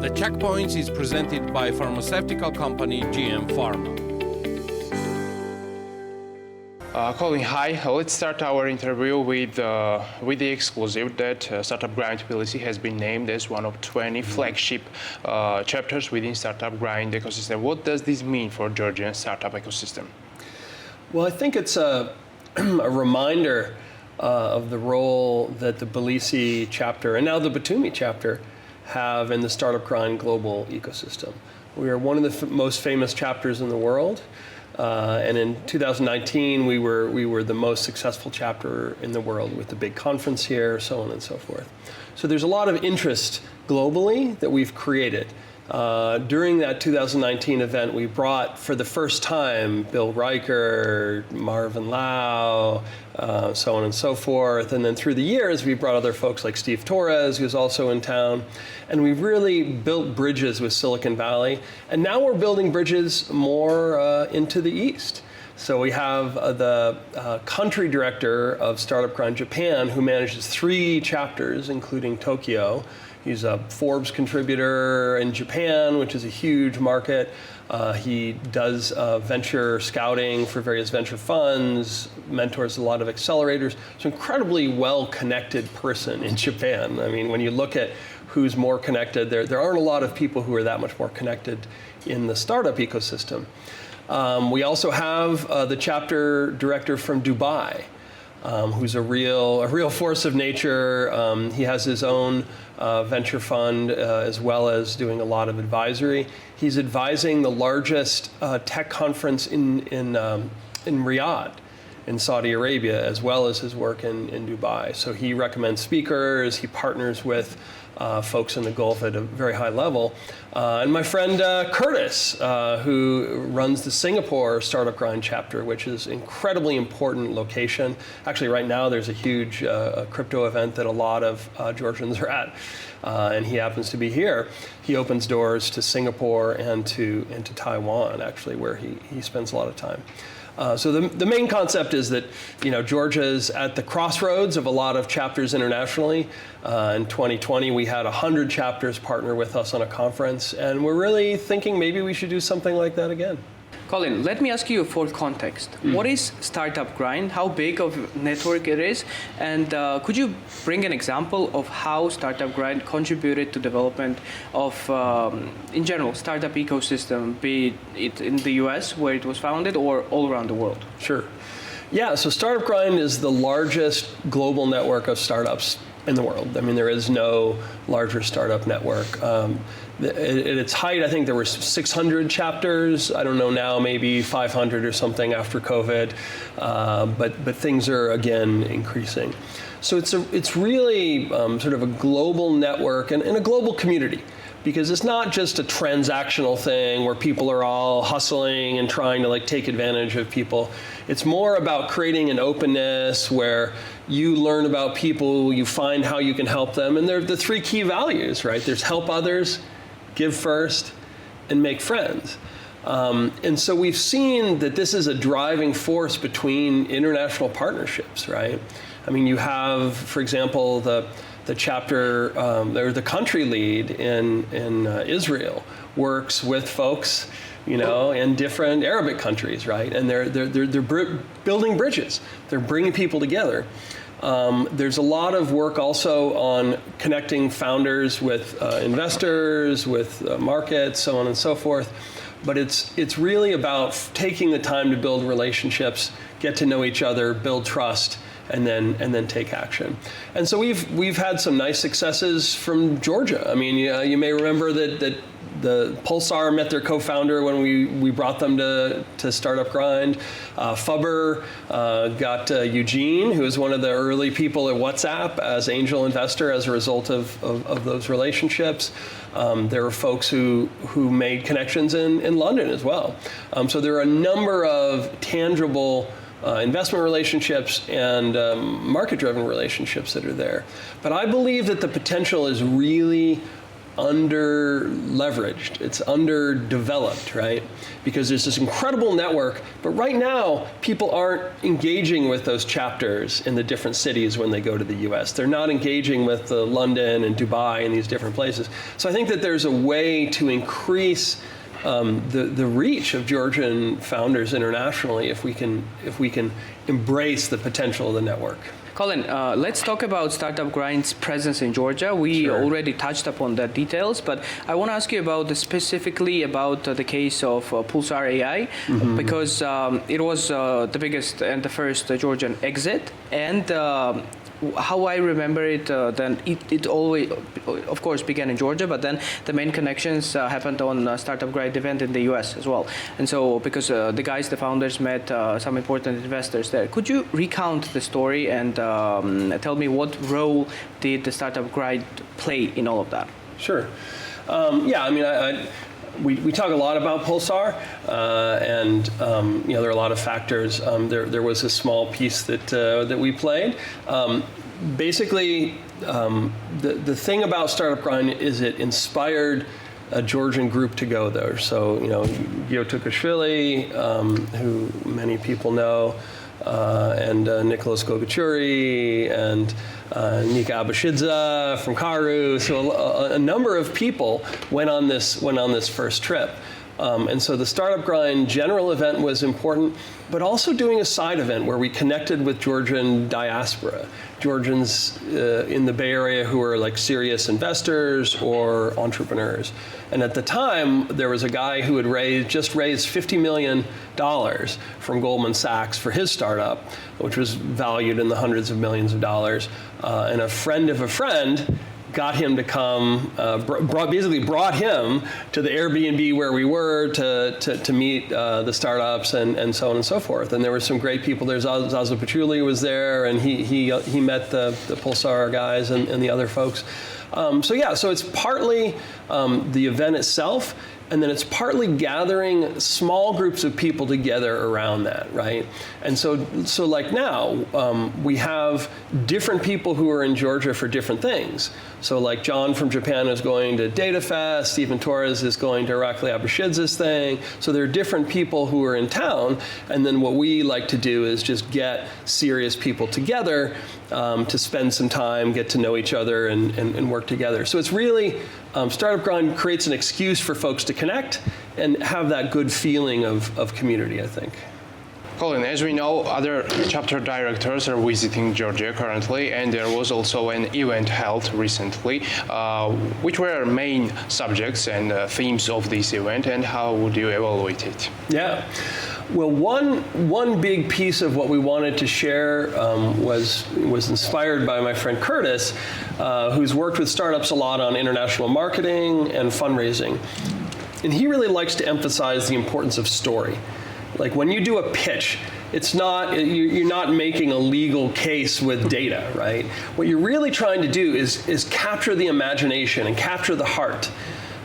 The Checkpoints is presented by pharmaceutical company GM Pharma. Colin, hi. Let's start our interview with the exclusive that Startup Grind Tbilisi has been named as one of 20 flagship chapters within Startup Grind ecosystem. What does this mean for Georgian startup ecosystem? Well, I think it's a reminder of the role that the Tbilisi chapter and now the Batumi chapter have in the Startup Grind global ecosystem. We are one of the most famous chapters in the world. And in 2019, we were the most successful chapter in the world with the big conference here, so on and so forth. So there's a lot of interest globally that we've created. During that 2019 event, we brought, for the first time, Bill Riker, Marvin Lau, so on and so forth. And then through the years, we brought other folks like Steve Torres, who's also in town. And we've really built bridges with Silicon Valley. And now we're building bridges more into the East. So we have the country director of Startup Grind Japan, who manages 3 chapters, including Tokyo. He's a Forbes contributor in Japan, which is a huge market. He does venture scouting for various venture funds, mentors a lot of accelerators. He's an incredibly well-connected person in Japan. I mean, when you look at who's more connected, there aren't a lot of people who are that much more connected in the startup ecosystem. We also have the chapter director from Dubai, who's a real force of nature. He has his own venture fund as well as doing a lot of advisory. He's advising the largest tech conference in Riyadh, in Saudi Arabia, as well as his work in Dubai. So he recommends speakers, he partners with folks in the Gulf at a very high level. And my friend Curtis, who runs the Singapore Startup Grind chapter, which is incredibly important location. Actually, right now there's a huge crypto event that a lot of Georgians are at, and he happens to be here. He opens doors to Singapore and to Taiwan, actually, where he spends a lot of time. So the main concept is that, Georgia's at the crossroads of a lot of chapters internationally. In 2020, we had 100 chapters partner with us on a conference, and we're really thinking maybe we should do something like that again. Colin, let me ask you for context. What is Startup Grind? How big of a network it is? And could you bring an example of how Startup Grind contributed to development of, in general, startup ecosystem, be it in the US where it was founded or all around the world? Sure. Yeah, so Startup Grind is the largest global network of startups in the world. I mean, there is no larger startup network. At its height, I think there were 600 chapters. I don't know now, maybe 500 or something after COVID. But things are again increasing. So it's really sort of a global network and a global community, because it's not just a transactional thing where people are all hustling and trying to take advantage of people. It's more about creating an openness where you learn about people, you find how you can help them, and they're the 3 key values, right? There's help others, give first, and make friends. And so we've seen that this is a driving force between international partnerships, right? I mean, you have, for example, the chapter, or the country lead in Israel works with folks, in different Arabic countries, right? And they're building bridges. They're bringing people together. There's a lot of work also on connecting founders with investors, with markets, so on and so forth. But it's really about taking the time to build relationships, get to know each other, build trust, and then take action. And so we've had some nice successes from Georgia. I mean, you may remember that the Pulsar met their co-founder when we brought them to Startup Grind. Fubber got Eugene, who was one of the early people at WhatsApp, as angel investor as a result of those relationships. There were folks who made connections in London as well. So there are a number of tangible investment relationships and market-driven relationships that are there. But I believe that the potential is really under leveraged, it's underdeveloped, right? Because there's this incredible network, but right now people aren't engaging with those chapters in the different cities when they go to the US. They're not engaging with London and Dubai and these different places. So I think that there's a way to increase the reach of Georgian founders internationally if we can embrace the potential of the network. Colin, let's talk about Startup Grind's presence in Georgia. We already touched upon the details, but I want to ask you specifically about the case of Pulsar AI, because it was the biggest and the first Georgian exit, and how I remember it, then it always, of course, began in Georgia, but then the main connections happened on a Startup Grind event in the US as well. And so, because the founders met some important investors there. Could you recount the story and tell me what role did the Startup Grind play in all of that? Sure. Yeah, I mean, we talk a lot about Pulsar, and you know, there are a lot of factors. There was a small piece that we played. Basically, the thing about Startup Grind is it inspired a Georgian group to go there. So, you know, Gio who many people know, and Nicholas Gogachuri, and Nika Abashidze from Karu. So a number of people went on this first trip. And so the Startup Grind general event was important, but also doing a side event where we connected with Georgian diaspora, Georgians in the Bay Area who were like serious investors or entrepreneurs. And at the time, there was a guy who had just raised $50 million from Goldman Sachs for his startup, which was valued in the hundreds of millions of dollars. And a friend of a friend got him to come, brought him to the Airbnb where we were to meet the startups and so on and so forth. And there were some great people there. Zazo Paciuli was there, and he met the Pulsar guys and the other folks. So it's partly the event itself, and then it's partly gathering small groups of people together around that, right? And so like now, we have different people who are in Georgia for different things. So like John from Japan is going to DataFest, Stephen Torres is going to Irakli Abashidze's thing. So there are different people who are in town, and then what we like to do is just get serious people together to spend some time, get to know each other, and work together. So it's really, Startup Grind creates an excuse for folks to connect and have that good feeling of community, I think. Colin, as we know, other chapter directors are visiting Georgia currently, and there was also an event held recently. Which were main subjects and themes of this event, and how would you evaluate it? Yeah. Well, one big piece of what we wanted to share was inspired by my friend Curtis, who's worked with startups a lot on international marketing and fundraising. And he really likes to emphasize the importance of story. Like when you do a pitch, you're not making a legal case with data, right? What you're really trying to do is capture the imagination and capture the heart,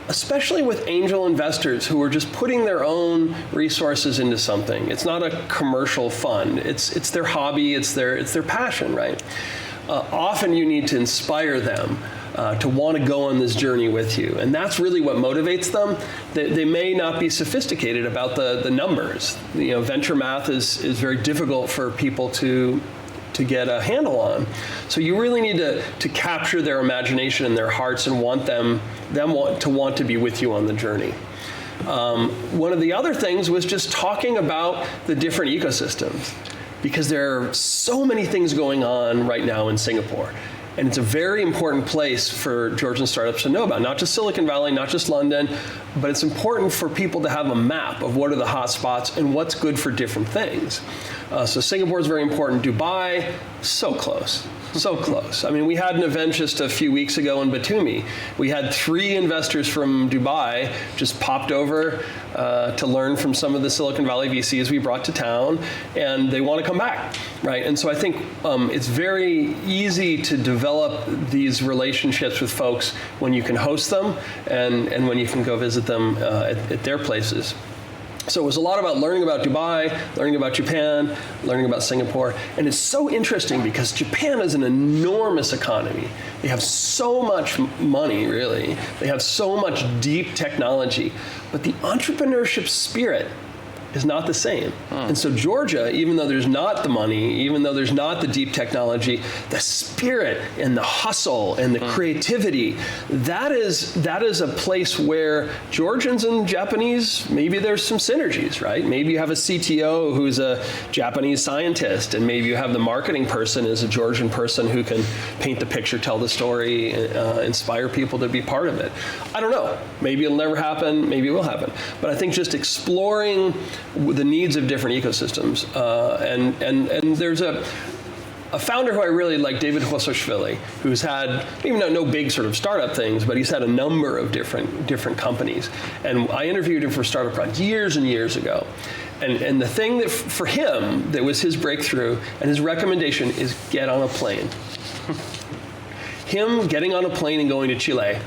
especially with angel investors who are just putting their own resources into something. It's not a commercial fund. It's their hobby. It's their passion, right? Often you need to inspire them to want to go on this journey with you. And that's really what motivates them. They may not be sophisticated about the numbers. You know, venture math is very difficult for people to get a handle on. So you really need to capture their imagination and their hearts and want them to want to be with you on the journey. One of the other things was just talking about the different ecosystems, because there are so many things going on right now in Singapore. And it's a very important place for Georgian startups to know about, not just Silicon Valley, not just London, but it's important for people to have a map of what are the hot spots and what's good for different things. So Singapore is very important. Dubai, so close. So close. I mean, we had an event just a few weeks ago in Batumi. We had 3 investors from Dubai just popped over to learn from some of the Silicon Valley VCs we brought to town, and they want to come back, right? And so I think it's very easy to develop these relationships with folks when you can host them and when you can go visit them at their places. So it was a lot about learning about Dubai, learning about Japan, learning about Singapore. And it's so interesting because Japan is an enormous economy. They have so much money, really. They have so much deep technology. But the entrepreneurship spirit is not the same. And so Georgia, even though there's not the money, even though there's not the deep technology, the spirit and the hustle and the creativity, that is a place where Georgians and Japanese, maybe there's some synergies, right? Maybe you have a CTO who's a Japanese scientist, and maybe you have the marketing person as a Georgian person who can paint the picture, tell the story, inspire people to be part of it. I don't know. Maybe it'll never happen. Maybe it will happen. But I think just exploring the needs of different ecosystems. And there's a founder who I really like, David Khosroshvili, who's had maybe no big sort of startup things, but he's had a number of different companies. And I interviewed him for Startup Grind years and years ago. And the thing that for him that was his breakthrough and his recommendation is get on a plane. Him getting on a plane and going to Chile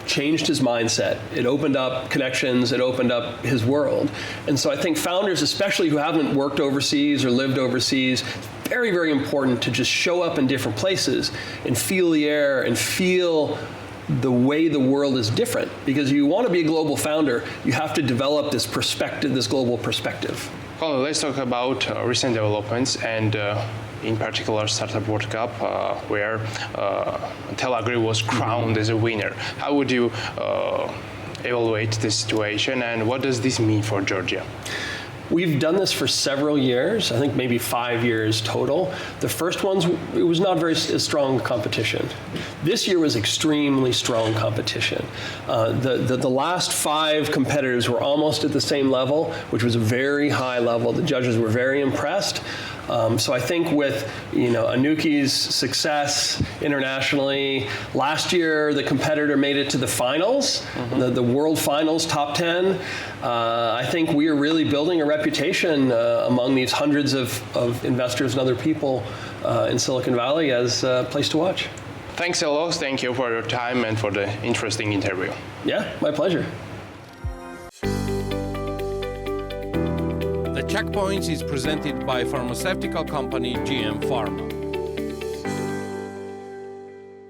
changed his mindset. It opened up connections, it opened up his world. And so I think founders, especially who haven't worked overseas or lived overseas, very, very important to just show up in different places and feel the air and feel the way the world is different. Because you want to be a global founder, you have to develop this perspective, this global perspective. Well, let's talk about recent developments and in particular Startup World Cup, where Tel Agri was crowned as a winner. How would you evaluate this situation, and what does this mean for Georgia? We've done this for several years, I think maybe 5 years total. The first ones, it was not very strong competition. This year was extremely strong competition. The last 5 competitors were almost at the same level, which was a very high level. The judges were very impressed. So I think with Anuki's success internationally, last year the competitor made it to the finals, the world finals, top 10. I think we are really building a reputation among these hundreds of investors and other people in Silicon Valley as a place to watch. Thanks a lot. Thank you for your time and for the interesting interview. Yeah, my pleasure. The Checkpoints is presented by pharmaceutical company GM Pharma.